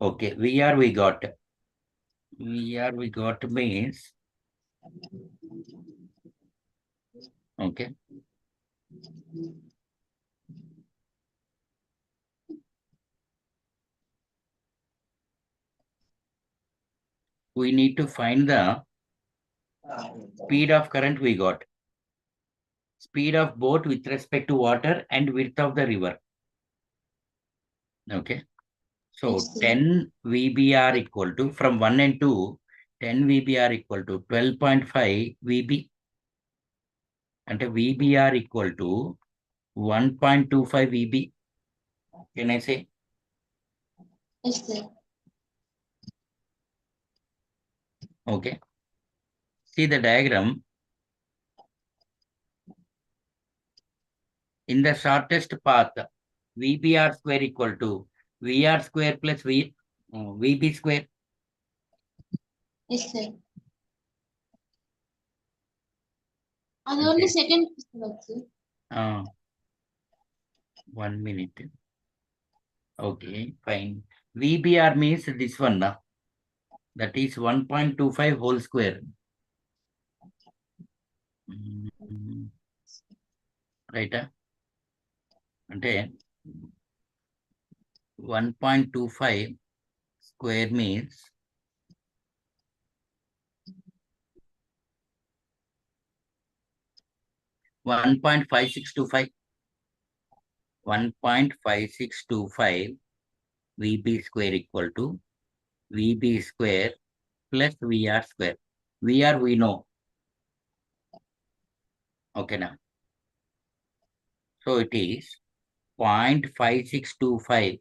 Okay, VR we got. VR we got means, okay. We need to find the speed of current we got. Speed of boat with respect to water and width of the river. Okay. So Yes, sir. 10 VBR equal to, from 1 and 2, 10 VBR equal to 12.5 VB. And VBR equal to 1.25 VB. Can I say? Yes, sir. Okay. See the diagram. In the shortest path, VBR square equal to VR square plus VB square. Yes, sir. And only Okay. second question. 1 minute. Okay, fine. VBR means this one. That is 1.25 whole square. Right? అంటే 1.25 square means 1.5625. 1.5625 VB square equal to VB square plus VR square. VR we know. Okay now. So it is 0.5625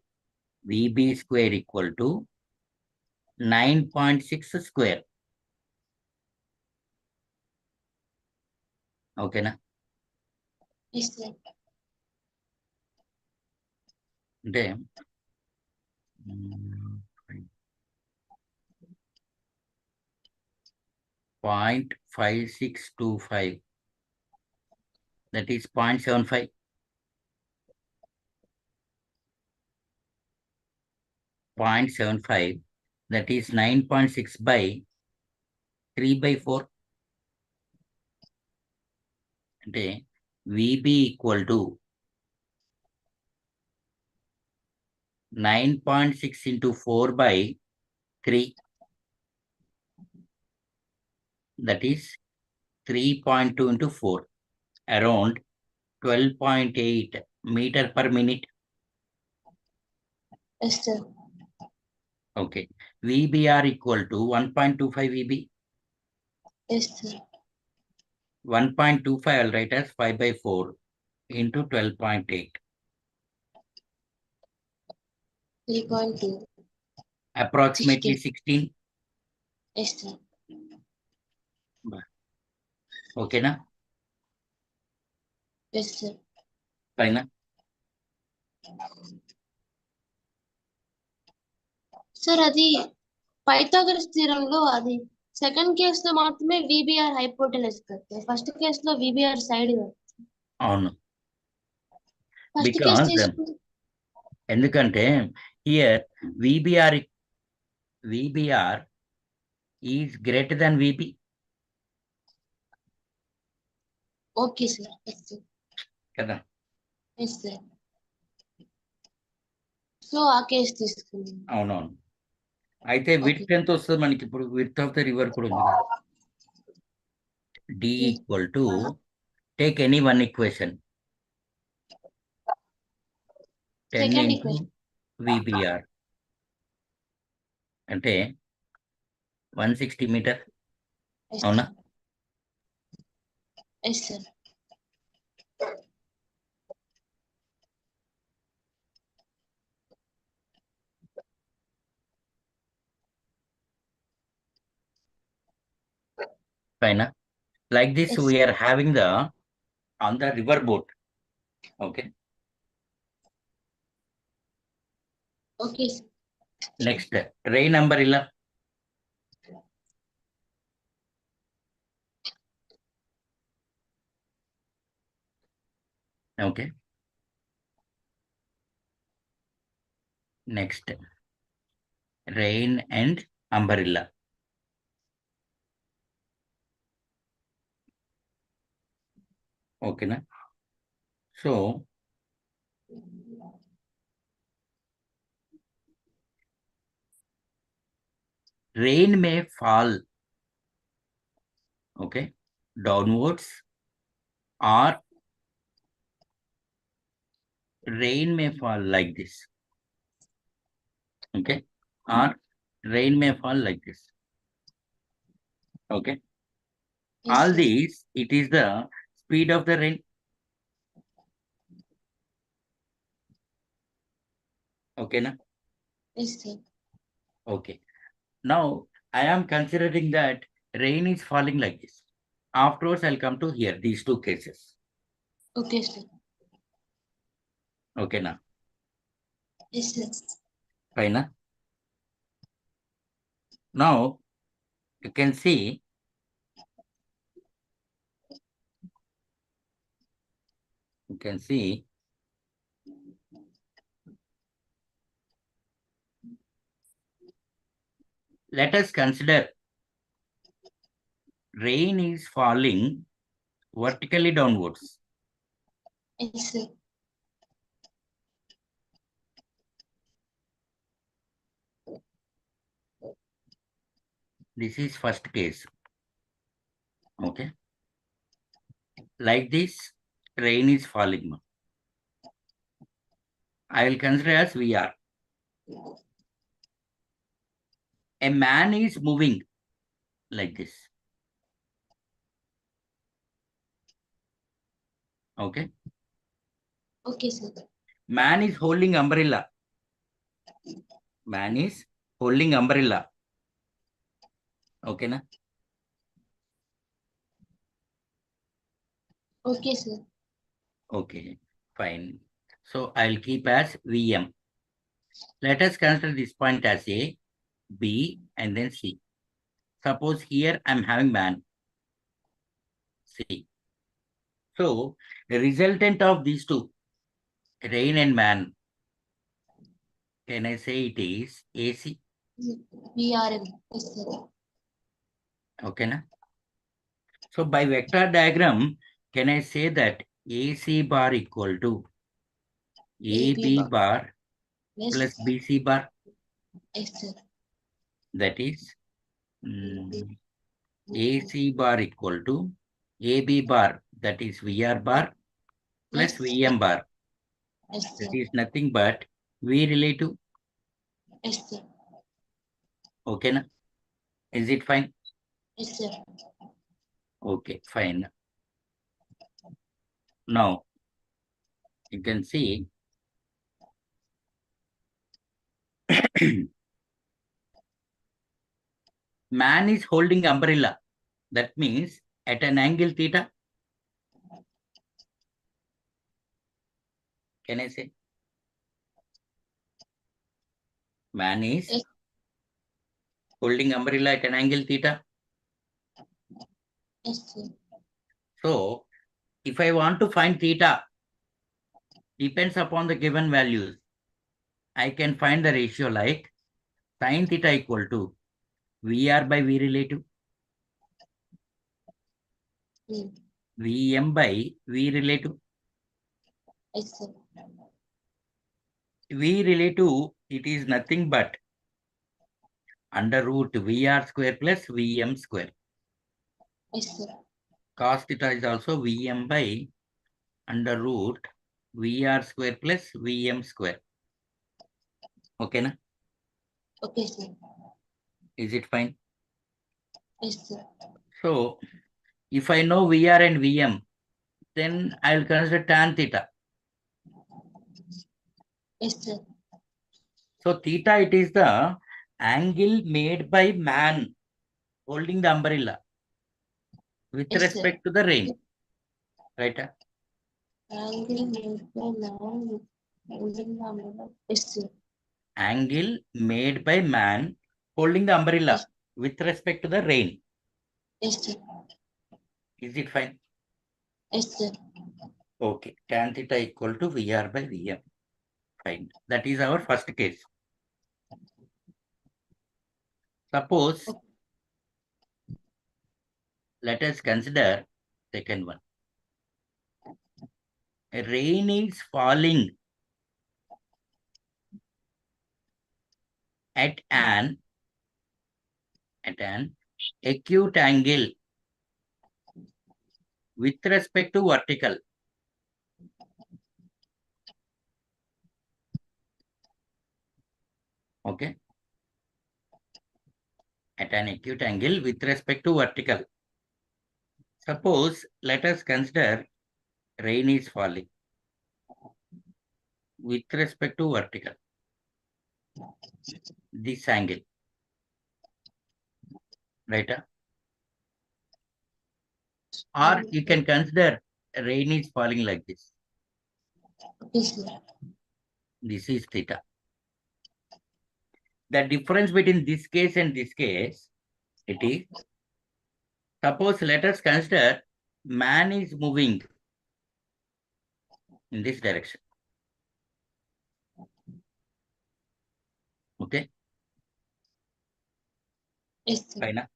VB square equal to 9.6 square. Okay na? Yes, sir. అంటే 0.5625, that is 0.75. 0.75, that is 9.6 by 3 by 4. అంటే VB equal to 9.6 into 4 by 3. That is 3.2 into 4. Around 12.8 meter per minute. Yes, sir. Okay. VBR equal to 1.25 VB. Yes, sir. 1.25 I'll write as 5 by 4 into 12.8. 3.2. Approximately 16. Yes, sir. Okay na? Yes, sir. Fine. Sir అది Pythagoras థీరంలో అది second case లో మాత్రమే VBR hypotenuse కట్టే first case లో VBR side అవును. First case Because తీసుకుంటే ఎందుకంటే here VBR is greater than VB. Okay, sir. Yes, sir. కదా Yes, sir. సో ఆ కేసు తీసుకున్నాం. అవునవును. అయితే విడ్త్ ఎంత వస్తుంది మనకి ఇప్పుడు? విడ్త్ ఆఫ్ ద రివర్ కూడా ఉంది కదా. D equal to, take any one equation, 10 Second into equation. VBR అంటే 160 మీటర్. Yes, అవునా? sir. Yes, sir. Fine. Like this, Yes, we are having the on the river boat. Okay. Okay, sir. Next, rain umbrella. Okay. Next, rain and umbrella. Okay, na? So, rain may fall, okay, downwards, or rain may fall like this. Okay. Or rain may fall like this. Okay. Yes, All sir. these, it is the speed of the rain. Okay, na? Yes, sir. Okay. Now, I am considering that rain is falling like this. Afterwards, I'll come to here, these two cases. Okay, sir. Okay, now. Yes, sir. Fine, na? Now, you can see let us consider rain is falling vertically downwards. Yes, sir. This is first case. Okay. Like this, rain is falling. I will consider as VR. A man is moving like this. Okay. Okay, sir. Man is holding umbrella. Man is holding umbrella. Okay, na? Okay, sir. Okay, fine. So I'll keep as VM. Let us consider this point as A, B, and then C. Suppose here I'm having man. C. So the resultant of these two, rain and man, can I say it is AC? VRM. Yes, sir. Okay, na? So by vector diagram, can I say that AC bar equal to AB bar Yes, plus BC bar? yes, sir. That is AC bar equal to AB bar, that is VR bar plus Yes. VM bar. Yes, That sir. is nothing but V relative. Yes, sir. Okay, na? Is it fine? Yes, sir. Okay, fine. Now, you can see man is holding umbrella. That means at an angle theta. Can I say? Man is Yes. holding umbrella at an angle theta. Yes, sir. So, if I want to find theta, depends upon the given values. I can find the ratio like sin theta equal to VR by V relative, VM by V relative. Yes, sir. V relative, it is nothing but under root VR square plus VM square. Yes, sir. Cos theta is also VM by under root VR square plus VM square. Okay, na? Okay, sir. Is it fine? Yes, sir. So, if I know VR and VM, then I'll consider tan theta. Yes, sir. So, theta, it is the angle made by man holding the umbrella with Yes, sir. respect to the rain. Right? Angle made by man holding the umbrella. Yes, sir. Angle made by man holding the umbrella Yes. with respect to the rain. Yes, sir. Is it fine? Yes, sir. Okay. Tan theta equal to VR by VM. Fine. That is our first case. Suppose, let us consider second one. Rain is falling at an acute angle with respect to vertical. Okay. At an acute angle with respect to vertical. Suppose, let us consider rain is falling with respect to vertical. This angle. Right? Or you can consider rain is falling like this. Yes, sir. This is theta. The difference between this case and this case, it is, suppose let us consider man is moving in this direction. Okay. Yes, sir. Fine.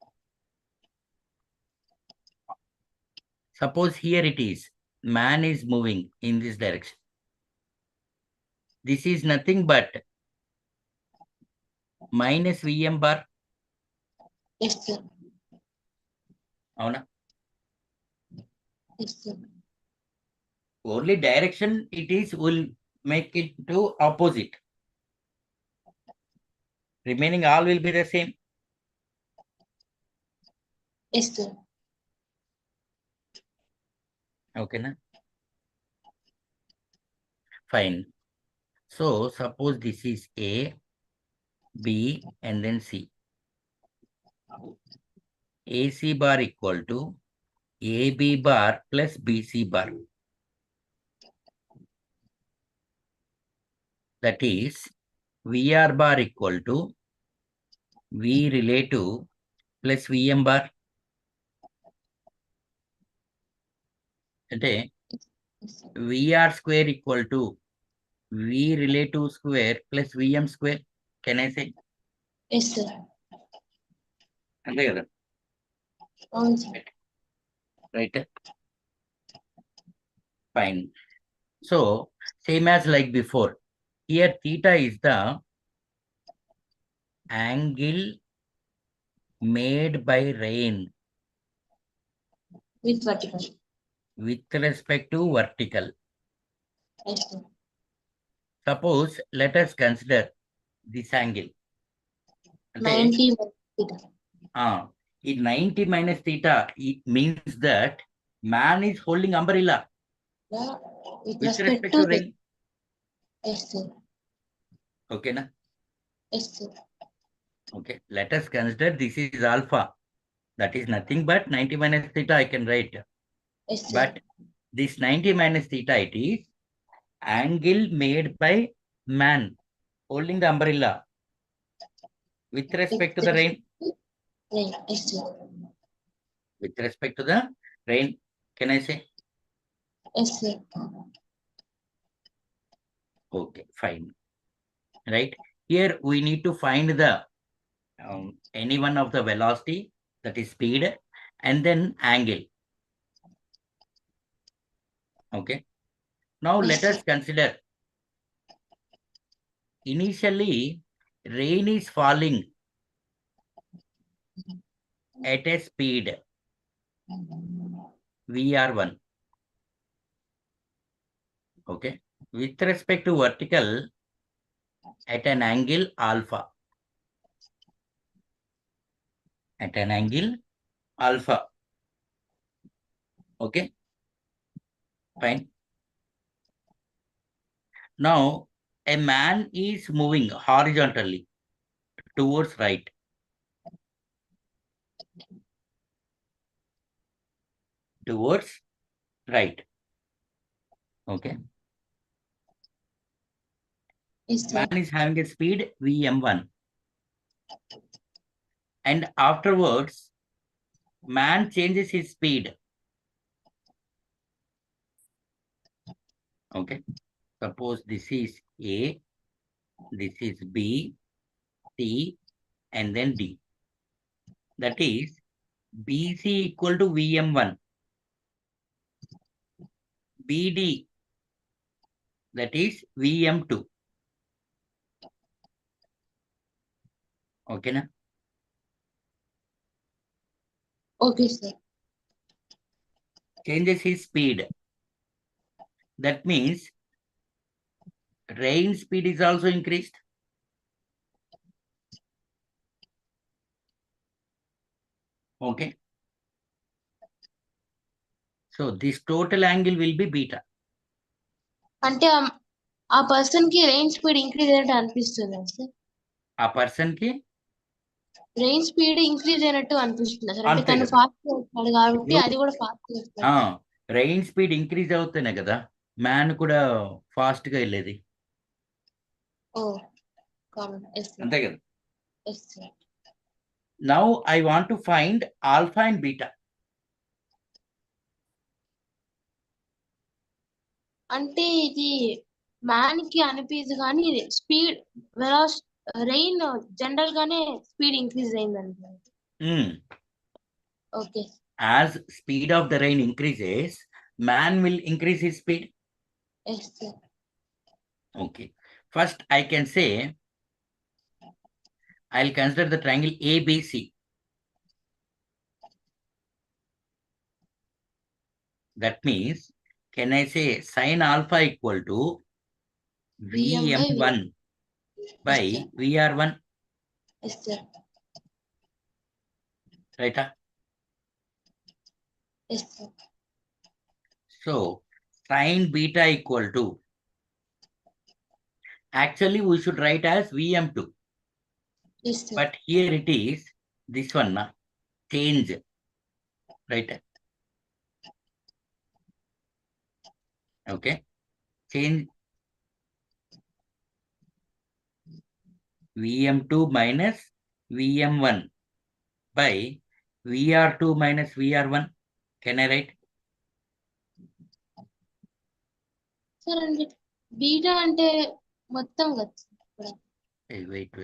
Suppose here it is, man is moving in this direction. This is nothing but minus VM bar. Yes, sir. Avuna? Yes, sir. Only direction it is will make it to opposite. Remaining all will be the same. Yes, sir. Okay, na? Fine. So suppose this is A, B, and then C. AC bar equal to AB bar plus BC bar. That is VR bar equal to V relative plus VM bar. అంటే Yes, sir. VR square equal to V relative square plus VM square. Can I say? Yes, sir. అంతే కదా. అవును, sir. Right? Fine. So same as like before. Here theta is the angle made by rain With vertical. with respect to vertical. Yes, sir. Suppose let us consider this angle. అంటే 90 theta. In 90 minus theta, it means that man is holding umbrella Yeah, with with respect respect to to rain. Yes, sir. Okay, na? Yes, sir. Okay, let us consider this is alpha. That is nothing but 90 minus theta I can write. Yes, sir. But this 90 minus theta, it is angle made by man holding the umbrella with respect to the rain. Right. Yes, sir. With respect to the rain, can I say? Yes, sir. Okay, fine. right? Here we need to find the any one of the velocity, that is speed, and then angle. Okay. Now let Yes, us consider, initially rain is falling at a speed VR1. Okay. With respect to vertical, at an angle alpha. At an angle alpha. Okay. Fine. Now, a man is moving horizontally towards right. Towards right. Okay. yes, sir. Man is having a speed Vm1. And afterwards, man changes his speed. Okay. Suppose this is A, this is B, C, and then D. That is BC equal to Vm1. BD, that is Vm2. Okay, na? Okay, sir. Changes his speed. That means rain speed is also increased. Okay. So this total angle will be beta. అంటే ఆ person కి range speed increase అయినట్టు అనిపిస్తుంది sir. ఆ person కి range speed increase అయినట్టు అనిపిస్తుంది sir. అంటే అంతే తను కదా. ఫాస్ట్ చేస్తాడు కాబట్టి అది కూడా ఫాస్ట్ చేస్తాడు. రైన్ స్పీడ్ ఇంక్రీజ్ అవుతేనే కదా మ్యాన్ కూడా ఫాస్ట్ గా వెళ్ళేది. Oh come on. Yes sir. అంతే కదా. Yes sir. Now I want to find alpha and beta. అంటే ఇది మ్యాన్ కి అనిపించదు కానీ స్పీడ్ రెయిన్ జనరల్ గానే స్పీడ్ ఇంక్రీజ్ అయిందండి. Okay. As speed of the rain increases, man will increase his speed. Yes sir. Okay. First, I can say, I'll consider the triangle ABC. That means, can I say sin alpha equal to Vm1 by VR1? Yes sir. Right? Yes sir. So, sin beta equal to, actually we should write as Vm2. Yes sir. But here it is, this one, change. Right? Okay. Change Vm2 minus Vm1 by VR2 minus VR1. Can I write? Sir అంటే beta అంటే మొత్తం కదా. Hey, wait.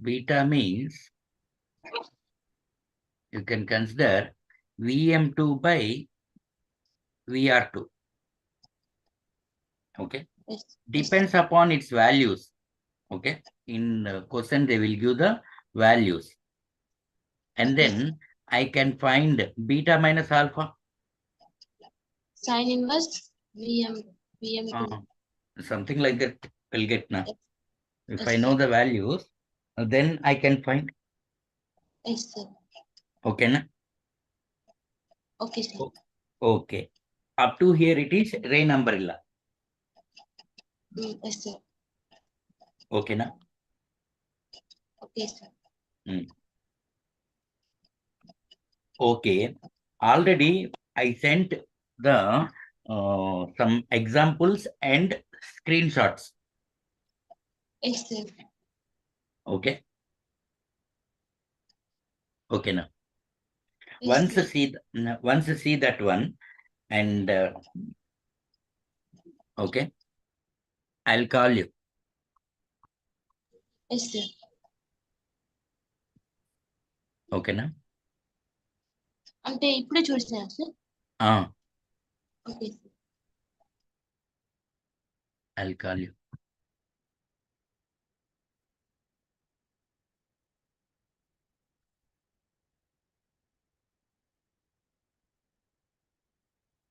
Beta means you can consider Vm2 by VR2. Okay. Yes. Depends upon its values. Okay. In question, they will give the values. And then I can find beta minus alpha. Sin inverse Vm2. Something like that will get now. If Yes, I know sir. the values, then I can find. Yes, sir. Okay, na? Okay, sir. Okay. Up to here it is rain umbrella. Yes, sir. Okay, na? Okay, sir. Okay. Already I sent the some examples and screenshots. Yes, sir. Okay. Okay, now. Yes, Once see that one, and okay, I'll call you. Yes sir. ఓకేనా? అంటే ఇప్పుడే చూసినారు sir. ఆ, okay. I'll call you.